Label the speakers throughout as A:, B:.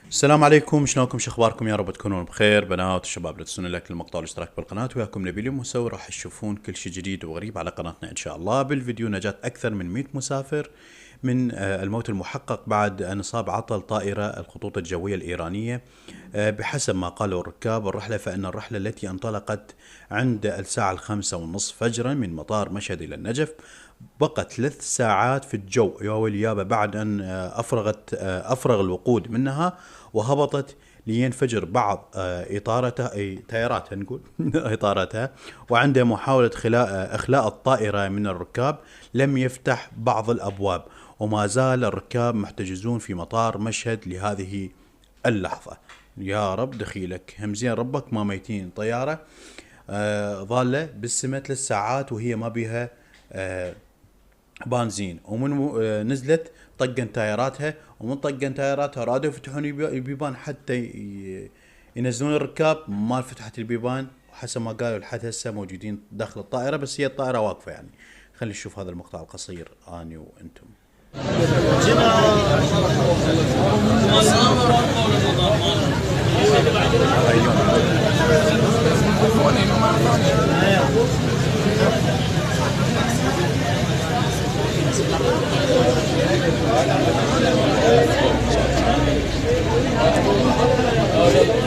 A: السلام عليكم، شلونكم؟ شو اخباركم؟ يا رب تكونون بخير. بنات وشباب، لا تنسون اللايك للمقطع والاشتراك بالقناه. وياكم نبيل مسوي، راح تشوفون كل شيء جديد وغريب على قناتنا ان شاء الله. بالفيديو نجاة اكثر من 100 مسافر من الموت المحقق بعد ان اصاب عطل طائره الخطوط الجويه الايرانيه. بحسب ما قالوا الركاب الرحله، فان الرحله التي انطلقت عند الساعه 5:30 فجرا من مطار مشهد الى النجف، بقت 3 ساعات في الجو يا ويليابا بعد أن أفرغ الوقود منها، وهبطت لينفجر بعض إطارتها، أي تياراتها نقول إطارتها. وعند محاولة إخلاء الطائرة من الركاب لم يفتح بعض الأبواب، وما زال الركاب محتجزون في مطار مشهد لهذه اللحظة. يا رب دخيلك همزين، ربك ما ميتين. طيارة ظالة بالسماء 3 ساعات وهي ما بيها بنزين، ومن نزلت طقن تايراتها، ومن طقن تايراتها رادوا يفتحون البيبان حتى ينزلون الركاب، ما فتحت البيبان. وحسب ما قالوا لحد هسه موجودين داخل الطائرة، بس هي الطائرة واقفة يعني. خلينا نشوف هذا المقطع القصير اني وانتم.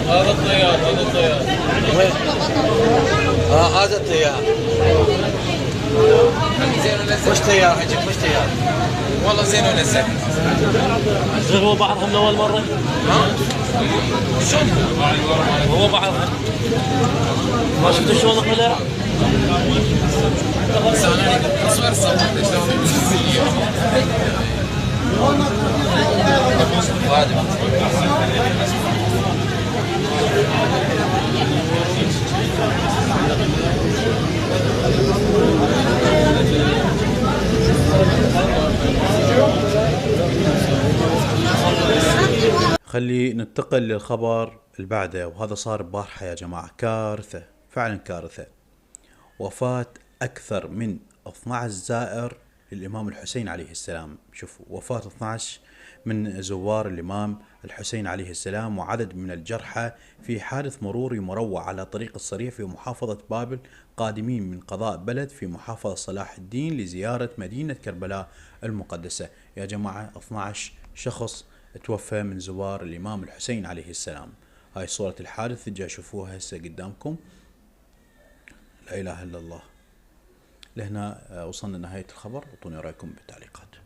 B: هذا الطيار وين؟ هذا الطيار. زين ولا زين؟ وش طيار حجك؟ وش طيار؟ والله زين ولا زين؟
C: هو بعضهم لأول مرة؟
B: ها؟ شلون؟
C: هو بعضهم ما شفت شلون طلع؟
B: بس انا اصور صورت شلون؟
A: خلي ننتقل للخبر اللي بعده، وهذا صار ببارحة يا جماعة. كارثة، فعلا كارثة. وفاة أكثر من 12 زائر للإمام الحسين عليه السلام. شوفوا، وفاة 12 من زوار الإمام الحسين عليه السلام، وعدد من الجرحى في حادث مروري مروع على طريق الصريح في محافظة بابل، قادمين من قضاء بلد في محافظة صلاح الدين لزيارة مدينة كربلاء المقدسة. يا جماعة 12 شخص توفى من زوار الإمام الحسين عليه السلام. هاي صورة الحادث تجي شوفوها هسه قدامكم. لا إله إلا الله. لهنا وصلنا لنهاية الخبر. اعطوني رأيكم بالتعليقات.